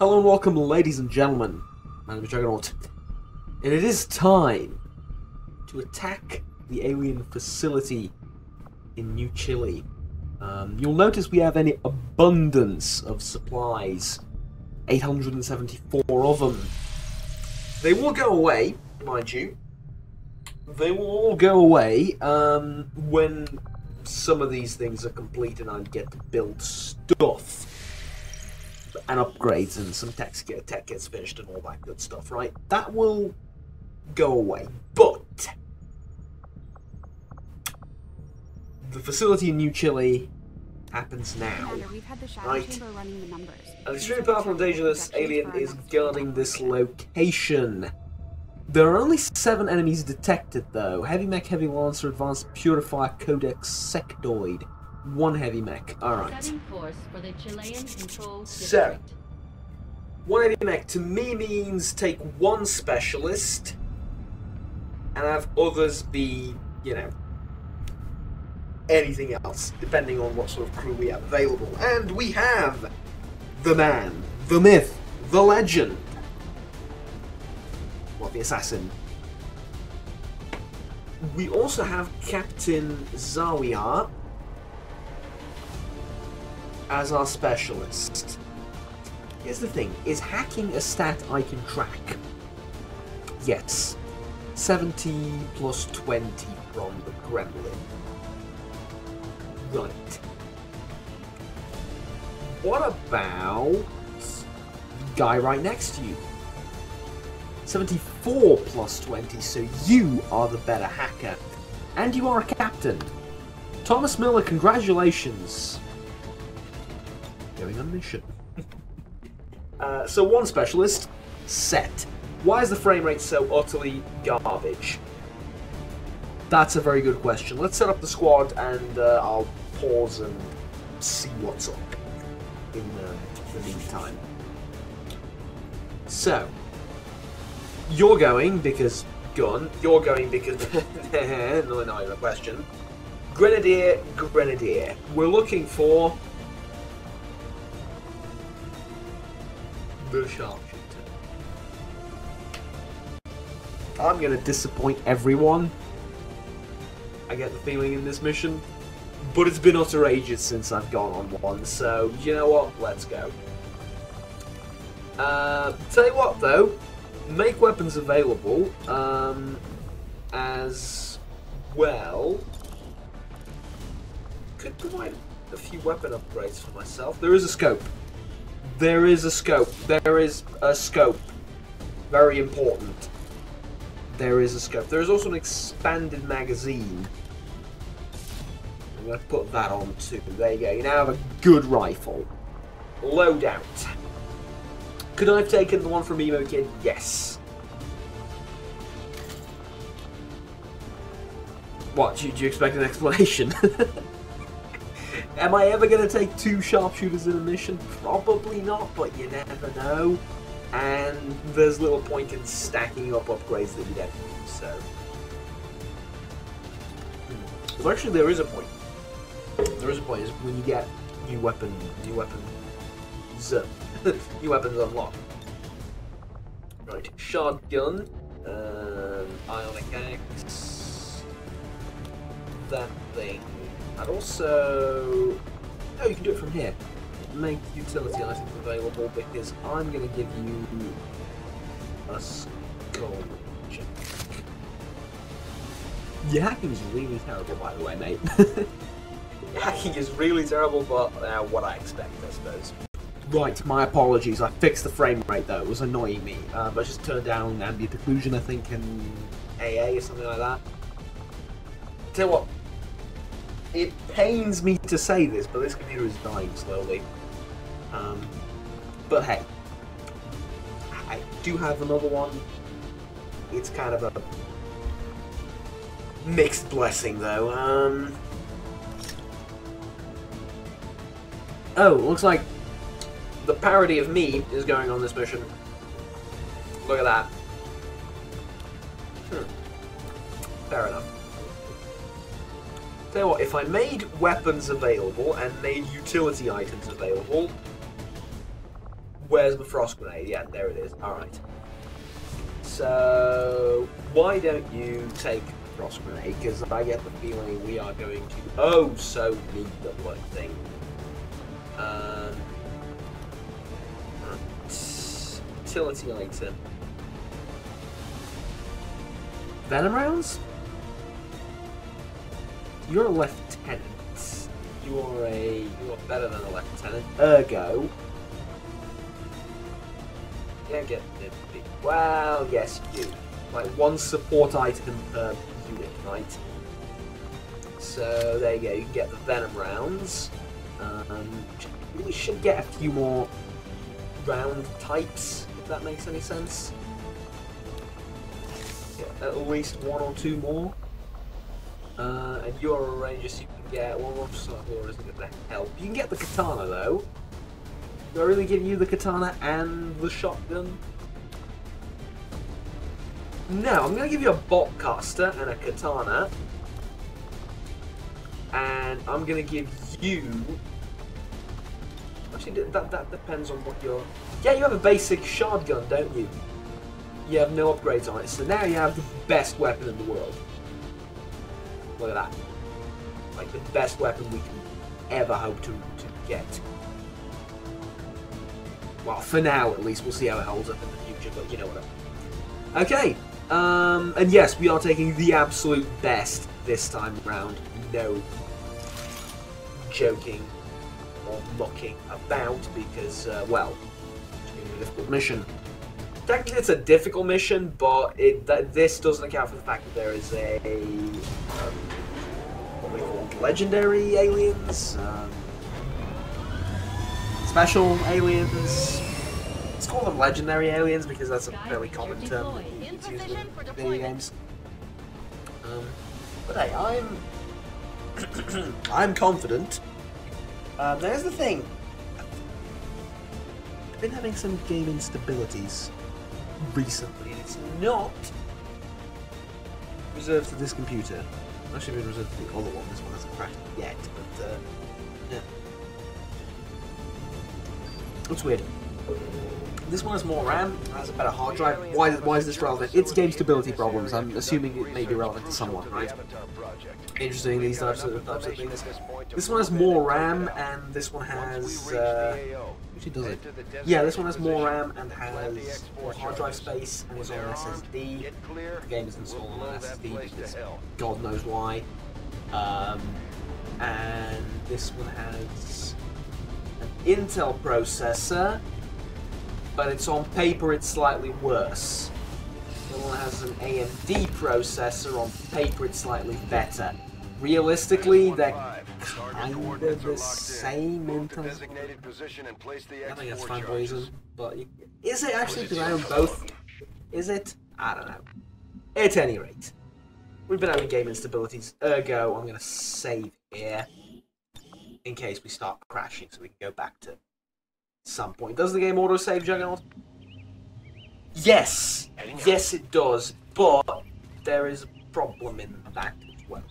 Hello and welcome, ladies and gentlemen. My name is Juggernaut, and it is time to attack the alien facility in New Chile. You'll notice we have an abundance of supplies, 874 of them. They will go away, mind you. They will all go away when some of these things are complete and I get to build stuff and upgrades and some tech gets finished and all that good stuff, right? That will go away, but the facility in New Chile happens now, right? An extremely powerful and dangerous alien is guarding this location. There are only 7 enemies detected, though. Heavy Mech, Heavy Lancer, Advanced Purifier, Codex, Sectoid. 1 Heavy Mech. Alright. So, 1 Heavy Mech to me means take 1 Specialist and have others be, you know, anything else, depending on what sort of crew we have available. And we have the man, the myth, the legend. What, the assassin? We also have Captain Zawiya as our specialist. Here's the thing, is hacking a stat I can track? Yes. 70 plus 20 from the Kremlin. Right. What about the guy right next to you? 74 plus 20, so you are the better hacker. And you are a captain. Thomas Miller, congratulations. Going on mission. So 1 specialist, set. Why is the frame rate so utterly garbage? That's a very good question. Let's set up the squad and I'll pause and see what's up in the meantime. So, you're going because gun, you're going because not even a question. Grenadier, Grenadier. We're looking for the sharpshooter. I'm gonna disappoint everyone, I get the feeling, in this mission, but it's been utter ages since I've gone on one, so you know what, let's go. Tell you what though, make weapons available as well. Could provide a few weapon upgrades for myself. There is a scope. There is a scope. There is a scope. Very important. There is a scope. There is also an expanded magazine. I'm going to put that on too. There you go. You now have a good rifle. Loadout. Could I have taken the one from Emo Kid? Yes. What? Do you expect an explanation? Am I ever going to take 2 sharpshooters in a mission? Probably not, but you never know. And there's little point in stacking up upgrades that you don't use, so... Well, actually, there is a point. There is a point, is when you get new weapons unlocked. Right, shotgun, ionic X, that thing. And also... Oh, you can do it from here. Make utility items available, because I'm going to give you a skull check. Your hacking is really terrible, by the way, mate. Hacking is really terrible, but what I expect, I suppose. Right, my apologies. I fixed the frame rate, though. It was annoying me. I just turned down ambient occlusion, I think, in AA or something like that. Tell you what. It pains me to say this, but this computer is dying slowly. But hey, I do have another one. It's kind of a mixed blessing, though. Oh, looks like the parody of me is going on this mission. Look at that. Fair enough. Tell you what, if I made weapons available and made utility items available, Where's the frost grenade? Yeah, there it is. Alright. So, why don't you take the frost grenade? Because I get the feeling we are going to need the blood thing. Utility item. Venom rounds? You're a lieutenant. You are better than a lieutenant. Ergo. Yeah, get it. Well, yes, you do. Like one support item per unit, right? So there you go. You can get the venom rounds. We should get a few more round types, if that makes any sense. Get at least one or two more. And you're a ranger, so you can get one more or isn't going to help. You can get the katana though. Do I really give you the katana and the shotgun? No, I'm going to give you a botcaster and a katana. And I'm going to give you... Actually, that depends on what you're... Yeah, you have a basic shotgun, don't you? You have no upgrades on it, so now you have the best weapon in the world. Look at that. Like, the best weapon we can ever hope to get. Well, for now, at least. We'll see how it holds up in the future, but you know what I mean. Okay. And yes, we are taking the absolute best this time around. No joking or mucking about because, well, it's going to be a difficult mission. Technically, it's a difficult mission, but this doesn't account for the fact that there is a what we call legendary aliens, special aliens. Let's call them legendary aliens because that's a fairly common term that's used in video games. But hey, I'm confident. There's the thing. I've been having some game instabilities recently, and it's not reserved to this computer. It's actually been reserved to the other one. This one hasn't crashed yet, but yeah. It's weird. This one has more RAM, has a better hard drive. Why is this relevant? It's game stability problems. I'm assuming it may be relevant to someone, right? Interesting, these types of things. This one has more RAM, and this one has... actually, does it? Yeah, this one has more RAM and has more hard drive space, and is on SSD. The game is installed on SSD because God knows why. And this one has an Intel processor, but it's on paper it's slightly worse. The one has an AMD processor, on paper it's slightly better. Realistically, they're kind of the same in terms of... I think that's fanboyism, but... Is it actually? Because I own both. Is it? I don't know. At any rate, we've been having game instabilities, ergo I'm going to save here in case we start crashing so we can go back to some point. Does the game auto-save, Juggernaut? Yes! Yes, it does, but there is a problem in that as well.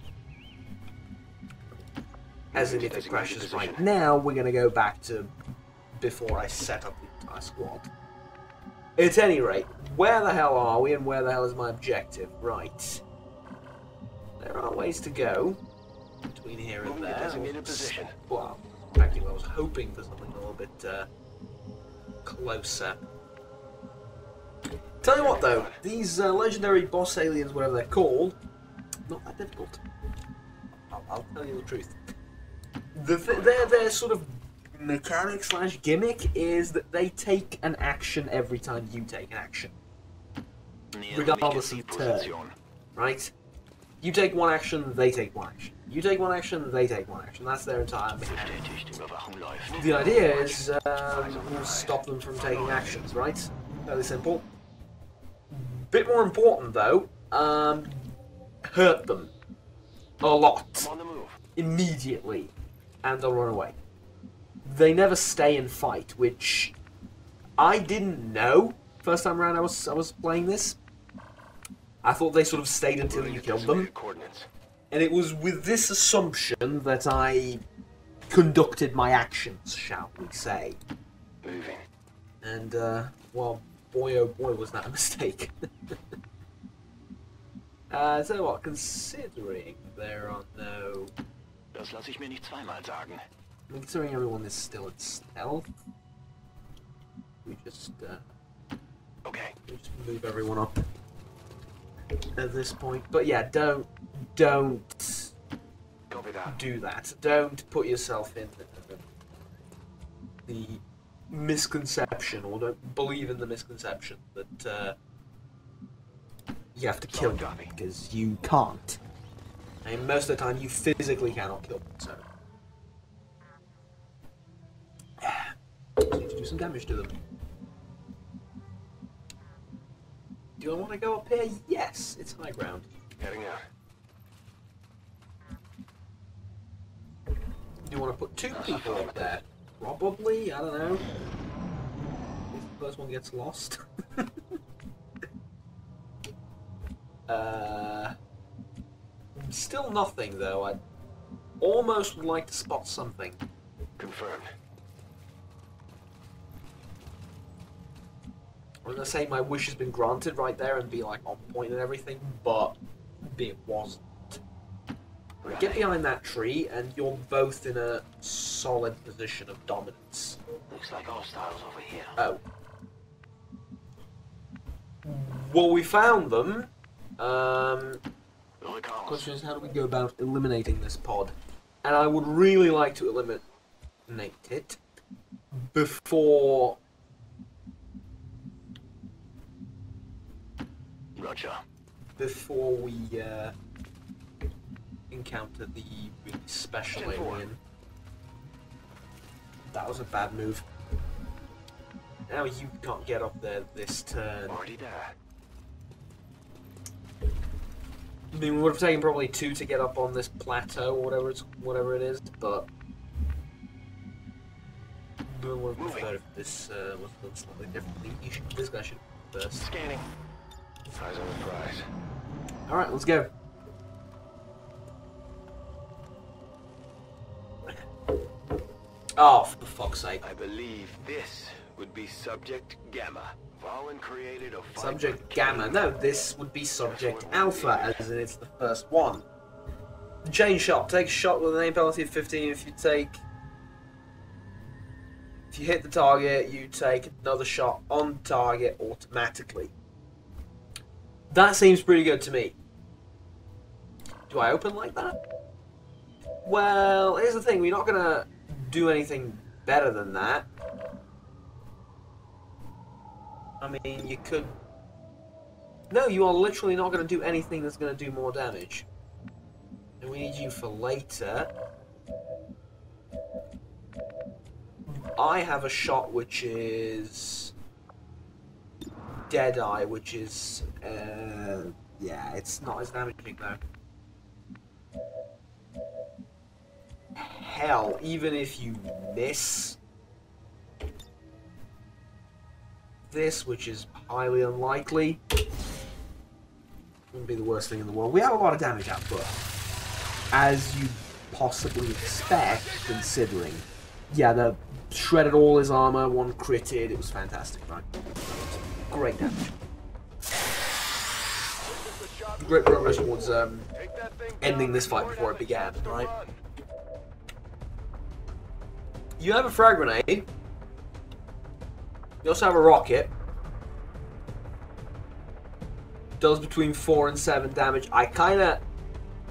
As in, if it crashes right now, we're going to go back to before I set up the entire squad. At any rate, where the hell are we and where the hell is my objective? Right. There are ways to go between here and there. Well, actually, I was hoping for something a little bit closer. Tell you what though, these legendary boss aliens, whatever they're called, not that difficult. I'll tell you the truth. Their sort of mechanic / gimmick is that they take an action every time you take an action, regardless of turn. Right? You take one action, they take one action. You take one action, they take one action. That's their entire mechanic. The idea is we'll stop them from taking actions, right? Fairly simple. Bit more important though, hurt them a lot immediately, and they'll run away. They never stay and fight, which I didn't know first time around I was playing this. I thought they sort of stayed until you killed them. And it was with this assumption that I conducted my actions, shall we say. And, well, boy oh boy was that a mistake. So what, considering there are no... Das lasse ich mir nicht zweimal sagen. Considering everyone is still at stealth, we just move everyone up at this point. But yeah, don't do that. Don't put yourself in the misconception, or don't believe in the misconception that you have to kill them, because you can't. I mean, most of the time you physically cannot kill them, so need to do some damage to them. Do I want to go up here? Yes, it's high ground. Heading out. Do you want to put two people up there? Probably, I don't know. If the first one gets lost. Still nothing though. I almost would like to spot something. Confirmed. I was gonna say my wish has been granted right there and be like on point and everything, but it wasn't. Get behind that tree and you're both in a solid position of dominance. Looks like hostiles over here. Oh. Well, we found them. Question is, how do we go about eliminating this pod? And I would really like to eliminate it before... Roger. Before we encounter the really special alien. That was a bad move. Now you can't get up there this turn. Already there. I mean, we would have taken probably 2 to get up on this plateau or whatever it is, but I would have preferred if this was done slightly differently. This guy should be first. Scanning. Eyes on the prize. All right, let's go. Oh, for fuck's sake! I believe this would be Subject Gamma. Valen created a Subject Gamma. No, this would be Subject Alpha, as in it's the first one. Chain shot. Take a shot with an aim penalty of 15. If you hit the target, you take another shot on target automatically. That seems pretty good to me. Do I open like that? Well, here's the thing. We're not gonna do anything better than that. I mean, you could... No, you are literally not going to do anything that's going to do more damage. And we need you for later. I have a shot which is... Deadeye, which is... yeah, it's not as damaging though. Hell, even if you miss... this, which is highly unlikely, wouldn't be the worst thing in the world. We have a lot of damage output, as you possibly expect, considering. Yeah, the shredded all his armor, 1 critted. It was fantastic, right? Great damage. Great progress towards ending this fight before it began, right? You have a frag grenade. You also have a rocket. Does between 4 and 7 damage. I kinda,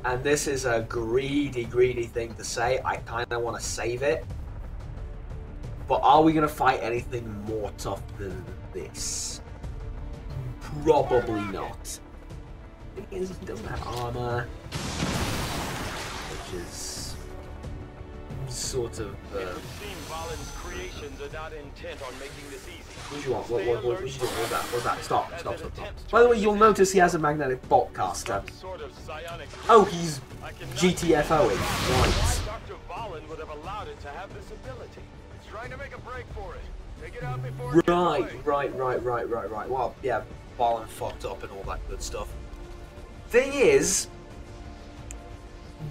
and this is a greedy thing to say, I kinda want to save it. But are we gonna fight anything more tough than this? Probably not. The thing is, he doesn't have armor, which is sort of. Creations are not intent on making this easy. What do you want? What you doing? What's that? Stop. By the way, you'll notice he has a magnetic bolt caster. Oh, he's GTFOing. Right. Dr. Valen would have allowed it to have this ability. It's trying to make a break for it. Take it out before it Right. Well, yeah, Valen fucked up and all that good stuff. Thing is,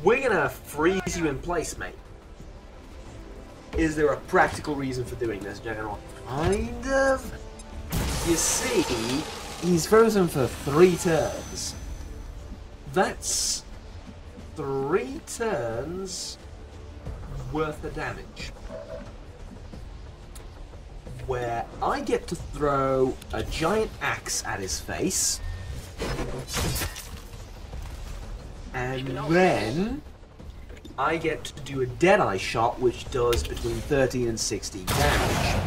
we're gonna freeze you in place, mate. is there a practical reason for doing this, Juggernaut? Kind of. You see, he's frozen for 3 turns. That's 3 turns worth of damage. Where I get to throw a giant axe at his face. And then I get to do a Deadeye shot, which does between 13 and 16 damage.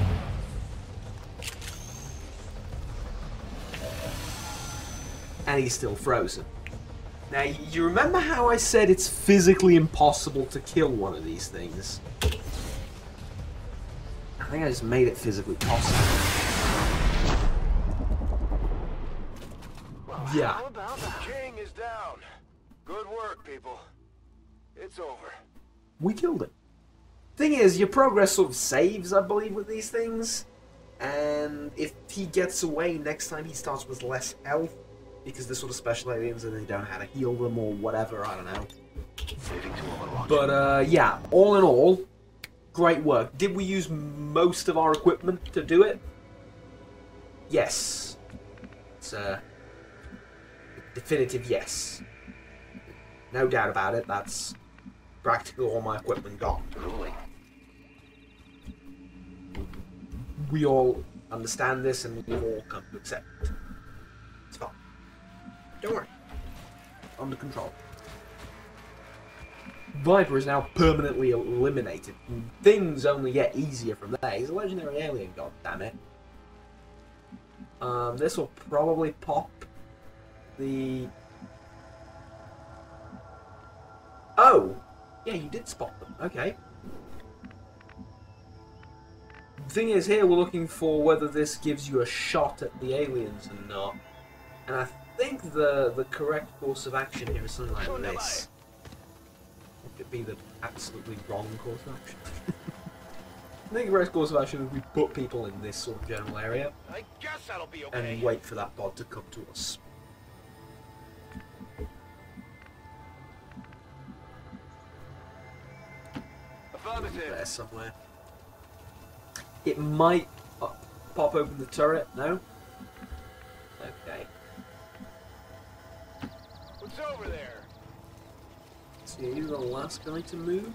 And he's still frozen. Now, you remember how I said it's physically impossible to kill one of these things? I think I just made it physically possible. Well, Yeah. how about that? King is down. Good work, people. It's over. We killed him. Thing is, your progress sort of saves, I believe, with these things. And if he gets away next time, he starts with less health. Because they're sort of special aliens and they don't know how to heal them or whatever, I don't know. But, yeah, all in all, great work. Did we use most of our equipment to do it? Yes. It's a definitive yes. No doubt about it, that's practically all my equipment got. We all understand this and we've all come to accept it. It's fine. Don't worry. Under control. Viper is now permanently eliminated. Things only get easier from there. He's a legendary alien, goddammit. This will probably pop the... Oh! Yeah, you did spot them. Okay. The thing is, here we're looking for whether this gives you a shot at the aliens or not. And I think the correct course of action here is something like this. Would it be the absolutely wrong course of action? I think the correct course of action is we put people in this sort of general area. I guess that'll be okay. And wait for that pod to come to us. Affirmative. There somewhere. It might pop open the turret. No? Okay. What's over there? So you're the last guy to move?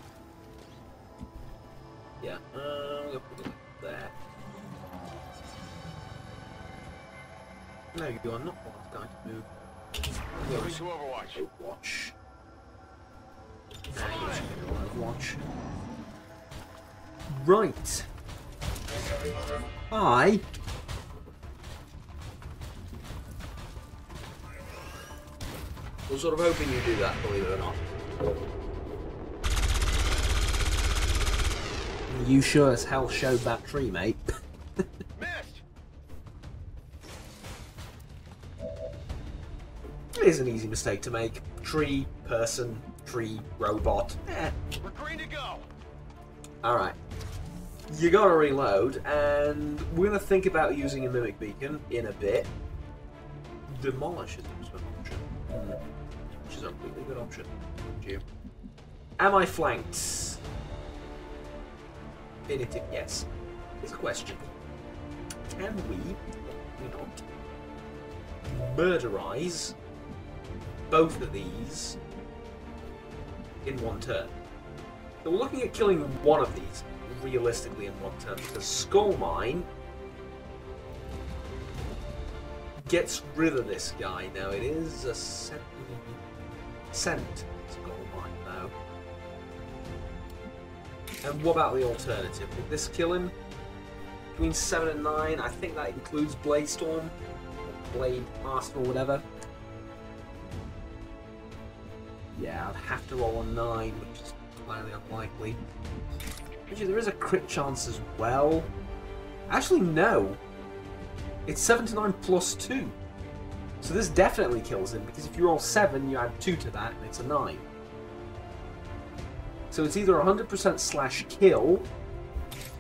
Yeah, I'm gonna put it there. No, you are not the last guy to move. Going to Overwatch. Overwatch. Overwatch. Right. I was sort of hoping you'd do that, believe it or not. You sure as hell showed that tree, mate. Missed. It is an easy mistake to make. Tree, person, tree, robot. We're green to go. Alright. You gotta reload, and we're gonna think about using a mimic beacon in a bit. Demolish is also an option. Which is a really good option. Am I flanked? Definitive yes. Here's a question. Can we not murderize both of these in one turn? So we're looking at killing one of these realistically in one turn, because Skull Mine gets rid of this guy. Now it is a scent Skull Mine though. And what about the alternative? Would this kill him? Between 7 and 9, I think that includes Blade Storm, or Blade Master or whatever. Yeah, I'd have to roll a 9, which is highly unlikely. Actually, there is a crit chance as well. Actually, no. It's 7 to 9 plus 2. So this definitely kills him, because if you roll 7, you add 2 to that, and it's a 9. So it's either 100% slash kill,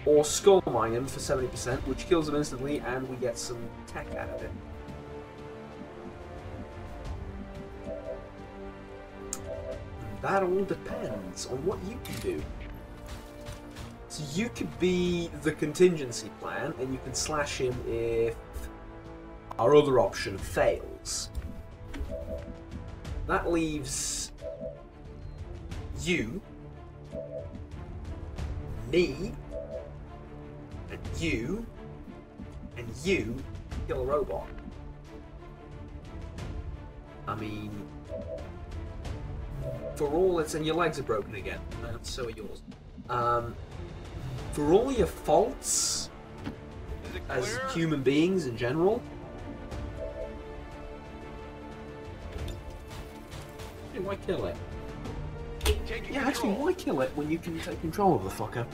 or Skull Mine him for 70%, which kills him instantly, and we get some tech out of it. That all depends on what you can do. So you could be the contingency plan, and you can slash him if our other option fails. That leaves you, me, and you kill a robot. I mean, for all it's... and your legs are broken again, and so are yours. For all your faults as human beings in general, why kill it? Yeah, actually, why kill it when you can take control of the fucker?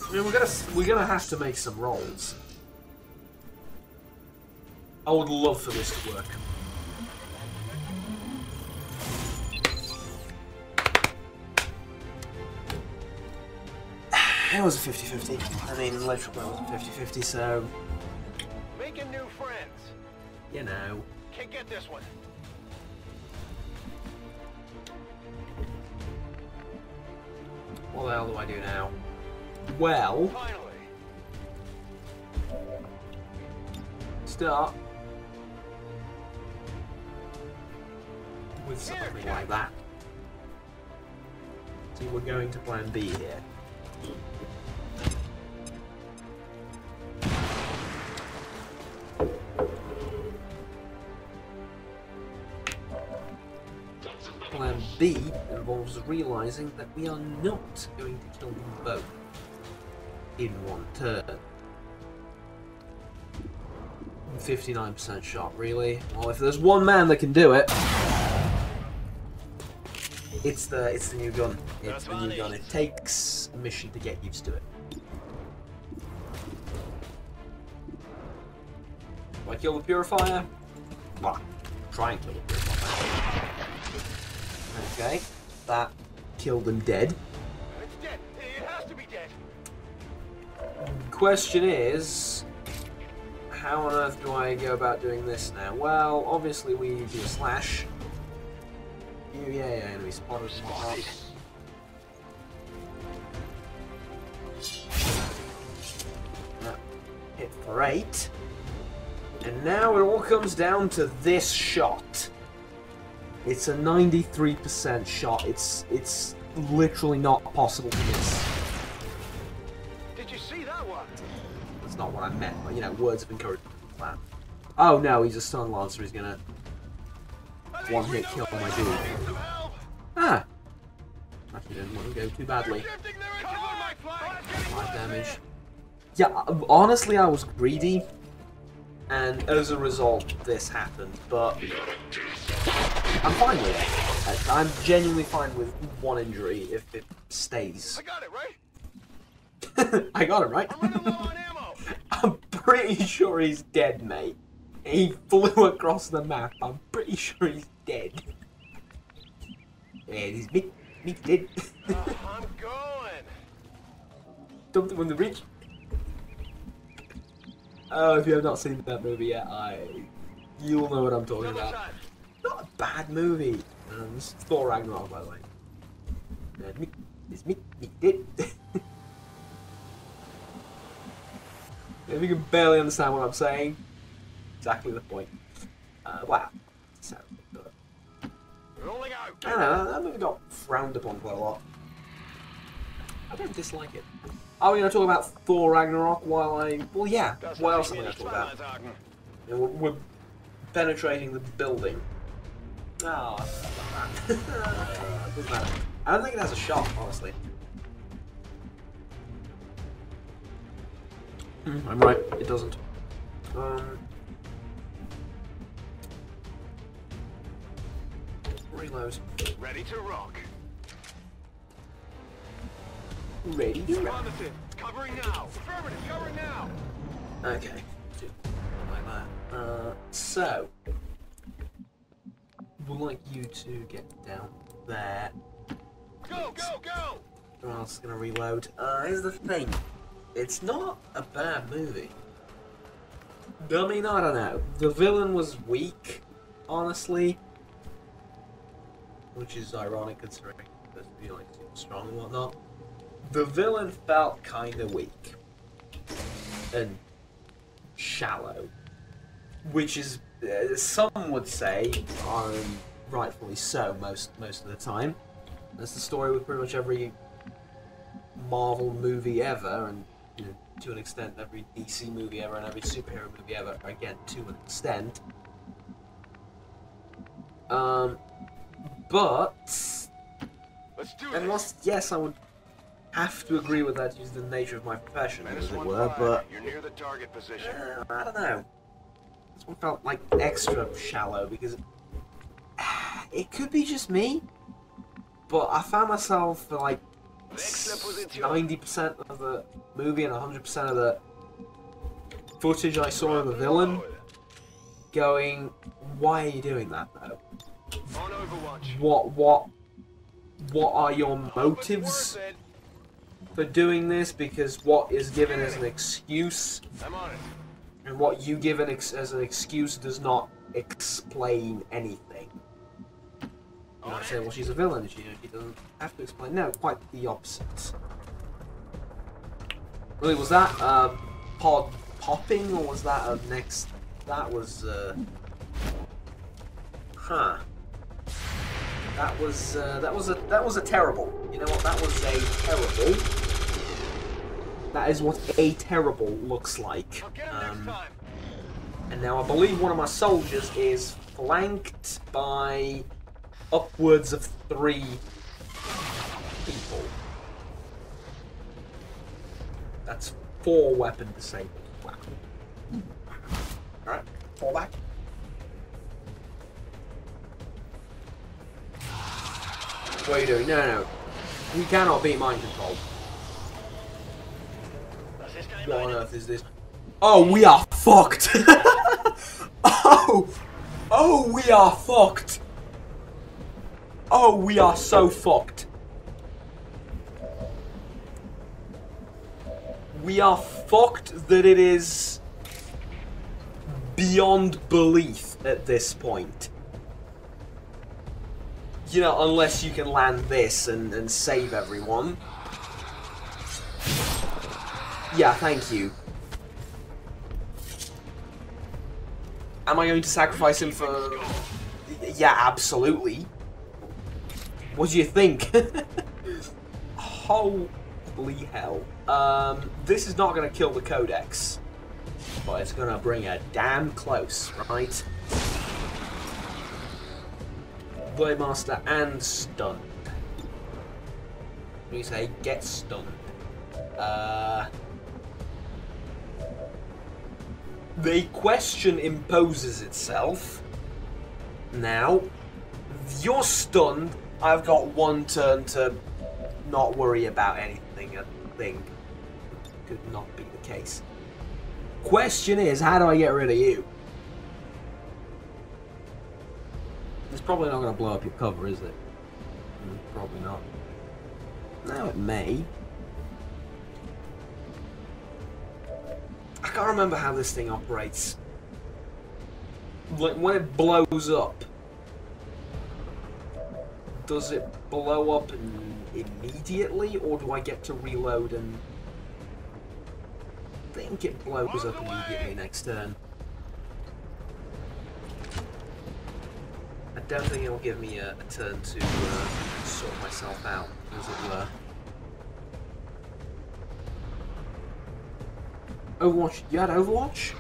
I mean, we're gonna have to make some rolls. I would love for this to work. It was a 50-50. I mean, literally, it was a 50-50, so... Making new friends. You know. Can't get this one. What the hell do I do now? Well... Finally. Start with something like that. See, we're going to plan B here. Plan B involves realizing that we are not going to kill them both in one turn. 59% shot, really? Well, if there's one man that can do it, it's the new gun. It's the new gun. It takes a mission to get used to it. Do I kill the purifier? Well, try and kill the purifier. Okay, that killed him dead. It's dead. It has to be dead. Question is, how on earth do I go about doing this now? Well, obviously we need to do a slash. Yeah, enemy spotted. Hit for 8. And now it all comes down to this shot. It's a 93% shot. It's literally not possible to miss. Did you see that one? That's not what I meant, but you know, words of encouragement to the plan. Oh no, he's a stun lancer, he's gonna one hit kill my dude. Ah! Actually didn't want to go too badly. 5 damage. Yeah, honestly I was greedy, and as a result this happened, but I'm fine with it. I'm genuinely fine with 1 injury if it stays. I got it, right? I got it, right? I'm running low on ammo. I'm pretty sure he's dead, mate. He flew across the map. I'm pretty sure he's dead. And he's me dead. I'm going. Dumped him on the bridge. Oh, if you have not seen that movie yet, you'll know what I'm talking about. Not a bad movie. It's Thor Ragnarok, by the way. It's me dead. If you can barely understand what I'm saying, exactly the point. Wow. So, Rolling out. I don't know, that movie got frowned upon quite a lot. I don't dislike it. Are we going to talk about Thor Ragnarok while I... Well, yeah. What else am I going to talk about? You know, we're penetrating the building. Oh, doesn't matter. I don't think it has a shot, honestly. I'm right, it doesn't. Reload. Ready to rock. Ready to rock. Covering now. Affirmative, covering now. Okay. Like that. So. We'd like you to get down there. Go, go, go! Or else it's gonna reload. Here's the thing. It's not a bad movie. I mean, I don't know. The villain was weak, honestly. which is ironic considering it's supposed to be like super strong and whatnot. The villain felt kind of weak and shallow, which is some would say, rightfully so, most of the time. That's the story with pretty much every Marvel movie ever, and you know, to an extent every DC movie ever, and every superhero movie ever. Again, to an extent. But Let's do and this. yes, I would have to agree with that due to the nature of my profession, as it were. 1-5. But You're near the target position. I don't know. This one felt like extra shallow because it could be just me, but I found myself for like 90% of the movie and 100% of the footage I saw of the villain going, why are you doing that though? On Overwatch. What are your motives for doing this? Because what is given as an excuse, I'm on it. and what you give as an excuse does not explain anything. You might say, well, she's a villain, she doesn't have to explain. No, quite the opposite. Really, was that pod popping, or was that a next? That was huh. That was a terrible. You know what? That was a terrible. That is what a terrible looks like. I'll get him next time. And now I believe one of my soldiers is flanked by upwards of 3 people. That's 4 weapon disabled. Wow. Alright, fall back. What are you doing? No. We cannot beat mind control. What on earth is this? Oh, we are fucked! Oh, we are fucked! Oh, we are so fucked. We are fucked that it is beyond belief at this point. You know, unless you can land this and save everyone. Yeah, thank you. Am I going to sacrifice him for... Yeah, absolutely. What do you think? Holy hell. This is not going to kill the Codex. But it's going to bring it damn close, right? Blade Master and stunned. When you say get stunned. The question imposes itself. Now, you're stunned. I've got 1 turn to not worry about anything, I think. Could not be the case. Question is, how do I get rid of you? It's probably not going to blow up your cover, is it? Probably not. Now it may. I can't remember how this thing operates. Like, when it blows up, does it blow up immediately, or do I get to reload and... I think it blows up immediately next turn. I don't think it'll give me a turn to sort myself out, as it were. Overwatch? You had Overwatch?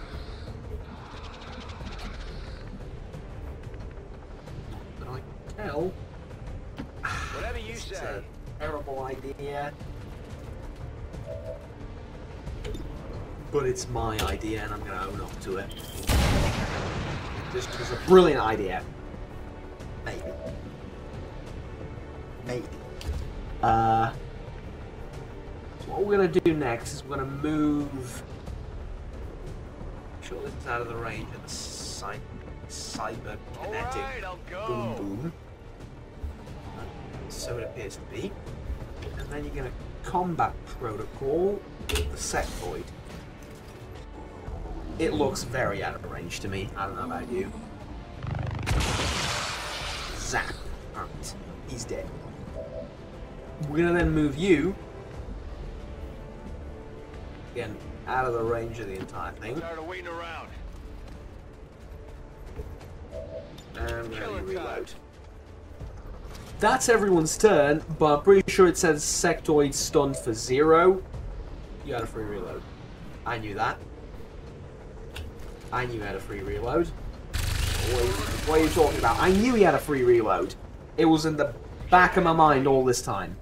Not that I can tell. Whatever you It's say. a terrible idea. But it's my idea and I'm going to own up to it. This was a brilliant idea. Maybe. Maybe. So what we're going to do next is we're going to move... Sure, this is out of the range of the cyberkinetic Alright, I'll go. boom boom. So it appears to be. And then you're going to combat protocol with the sectoid. It looks very out of range to me. I don't know about you. Zap. Alright, he's dead. We're gonna then move you, again, out of the range of the entire thing. Tired of waiting around. And now you reload. That's everyone's turn, but I'm pretty sure it says sectoid stunned for 0. You had a free reload. I knew that. I knew you had a free reload. What are you talking about? I knew he had a free reload. It was in the back of my mind all this time.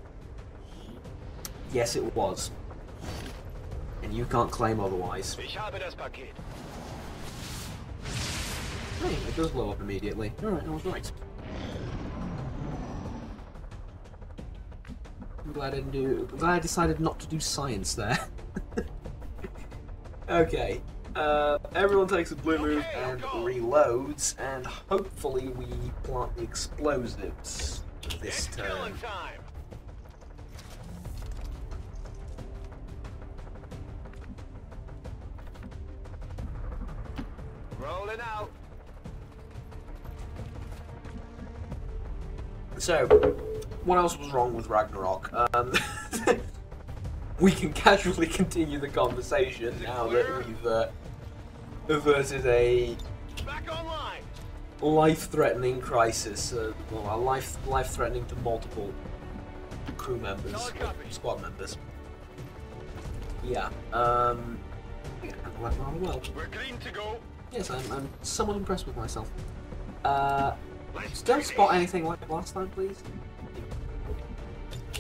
Yes, it was. And you can't claim otherwise. Ich habe das Paket. Hey, it does blow up immediately. Alright, I was right. I'm glad I decided not to do science there. Okay. Everyone takes a blue move and reloads, and hopefully we plant the explosives this turn. Killing time. Rolling out. So, what else was wrong with Ragnarok? We can casually continue the conversation now that we've averted a Back online. life-threatening crisis. Well, life-threatening to multiple crew members, squad members. Yeah. Yeah, handled that rather well. We're green to go. Yes, I'm somewhat impressed with myself. Don't spot anything like last time, please.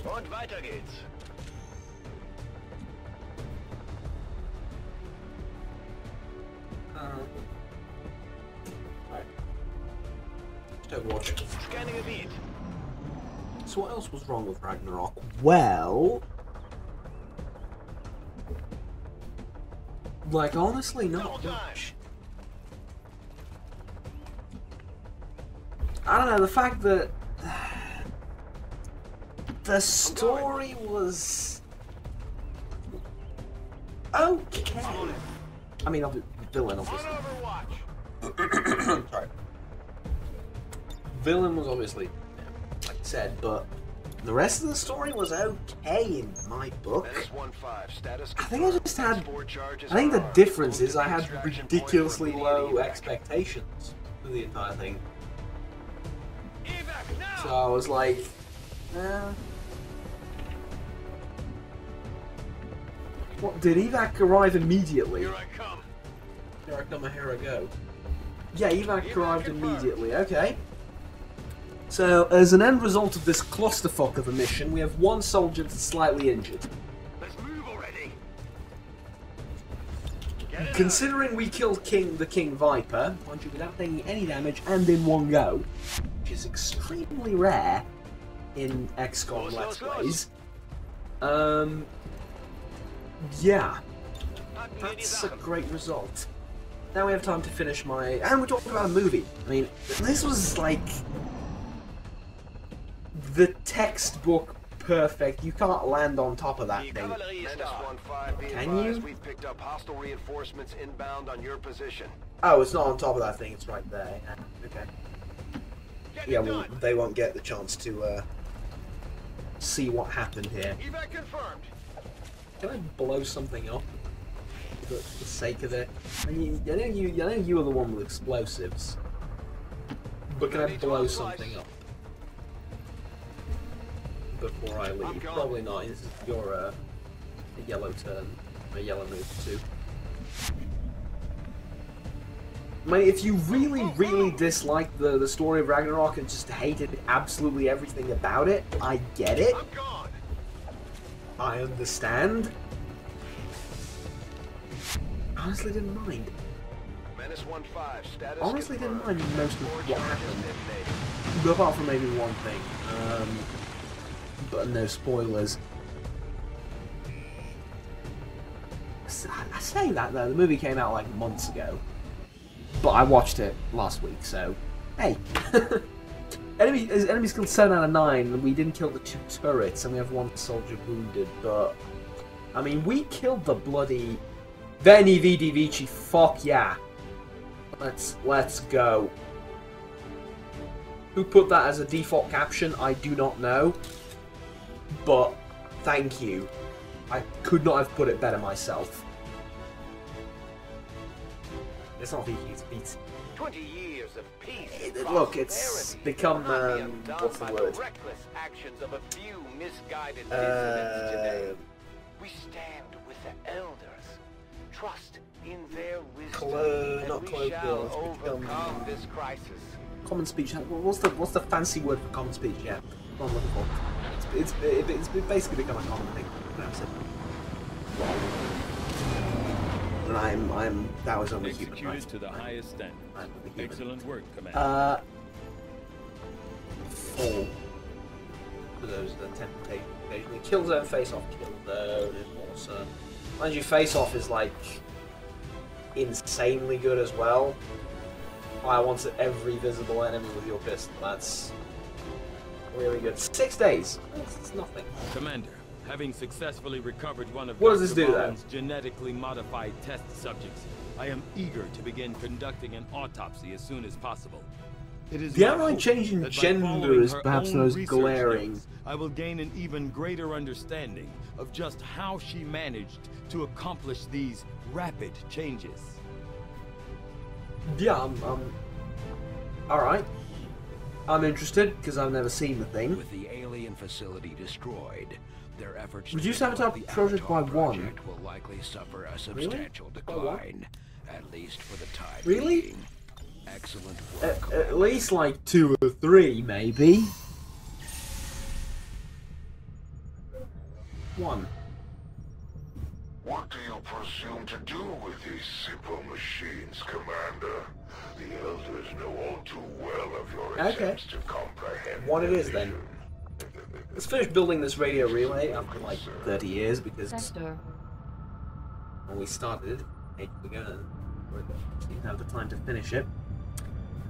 Und weiter geht's. Right. Don't watch. Scanning a beat. So what else was wrong with Ragnarok? Well, like honestly, not much. I don't know, the fact that the story was okay. I mean, villain obviously. Sorry. Villain was obviously, like I said, but the rest of the story was okay in my book. I think I just had. I think the difference is I had ridiculously low expectations for the entire thing. So I was like, what, did evac arrive immediately? Here I come. Here I come, here I go. Yeah, evac arrived immediately, okay. So, as an end result of this clusterfuck of a mission, we have one soldier that's slightly injured. Let's move already. Considering we killed the King Viper, mind you, without taking any damage and in one go, which is extremely rare in Xcom Let's Plays, yeah, that's a great result. Now we have time to finish my... And we're talking about a movie. I mean, this was like... the textbook perfect. You can't land on top of that thing. Can you? We've picked up hostile reinforcements inbound on your position. Oh, it's not on top of that thing. It's right there. Okay. Yeah, well, they won't get the chance to see what happened here. Evac confirmed. Can I blow something up for the sake of it? I know you are the one with explosives, but can I blow something up before I leave? Probably not. This is your a yellow turn, a yellow move too. I mean, if you really dislike the story of Ragnarok and just hated absolutely everything about it, I get it. I understand. Honestly, didn't mind. Honestly, didn't mind most of what happened, apart from maybe one thing. But no spoilers. I say that though, the movie came out like months ago, but I watched it last week, so hey. Enemy skill 7 out of 9, and we didn't kill the 2 turrets, and we have 1 soldier wounded, but I mean, we killed the bloody Veni Vidi Vici, fuck yeah. Let's go. Who put that as a default caption, I do not know. But, thank you. I could not have put it better myself. It's not Viking, it's BT. 20 years of peace. Look, it's become, what's the word? Reckless actions of a few misguided dissidents today. We stand with the elders. Trust in their wisdom, and we shall overcome this crisis. Common speech. What's the fancy word for common speech? Yeah, what I'm looking for. It's basically become a common thing. That's it. And that was only human, right? To the highest standard. Excellent work, Commander. 4. For those that attempt occasionally. Killzone, face-off, Killzone is awesome. Mind you, face-off is like insanely good as well. I wanted every visible enemy with your pistol. That's really good. 6 days. It's nothing. Commander, having successfully recovered one of What does this do, Vaughn's genetically modified test subjects, I am eager to begin conducting an autopsy as soon as possible. It is the my outright hope change in that by gender following is her perhaps the own most research glaring. notes, I will gain an even greater understanding of just how she managed to accomplish these rapid changes. Yeah, alright. I'm interested, because I've never seen the thing. With the alien facility destroyed, their efforts Reduce to sabotage develop the project by Avatar 1. project will likely suffer a substantial decline, at least for the time Really? being. Excellent work. At least like 2 or 3, maybe. 1. What do you presume to do with these simple machines, Commander? The Elders know all too well of your attempts to comprehend What it their is, then. vision. Let's finish building this radio relay after like 30 years, because Sector. when we started ages ago, and we didn't have the time to finish it.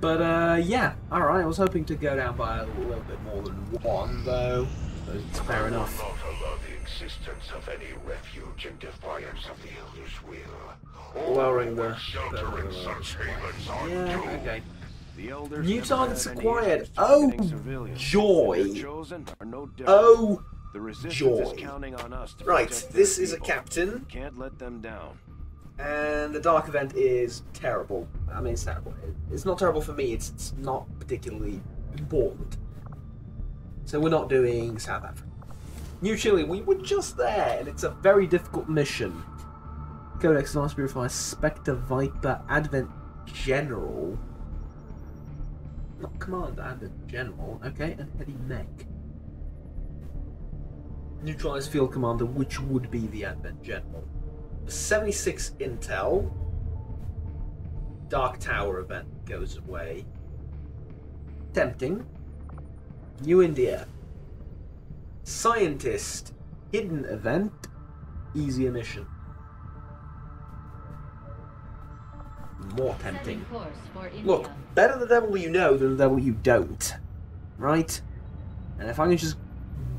But yeah, alright, I was hoping to go down by a little bit more than 1, though. So it's fair I enough. will not allow the existence of any refuge in defiance of the Elders' will. Lowering the... Shelter in such havens are Yeah, doomed. okay. The elders New never targets had any acquired. issues Oh, targeting civilians. joy. Their chosen are no different. Oh, The resistance joy. is counting on us to Right, protect this their is a people. captain, Can't let them down. and the dark event is terrible. I mean, it's terrible. It's not terrible for me, it's not particularly important. So we're not doing South Africa. New Chile, we were just there, and it's a very difficult mission. Codex Last Purifier, Spectre Viper, Advent General. Not Commander, Advent General. Okay, and Heavy Mech. Neutralize Field Commander, which would be the Advent General. 76 Intel. Dark Tower event goes away. Tempting. New India. Scientist. Hidden event. Easier mission. More tempting. Course for India. Look, better the devil you know than the devil you don't. Right? And if I can just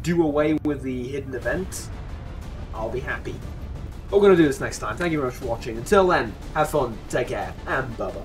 do away with the hidden event, I'll be happy. But we're going to do this next time. Thank you very much for watching. Until then, have fun, take care, and bye-bye.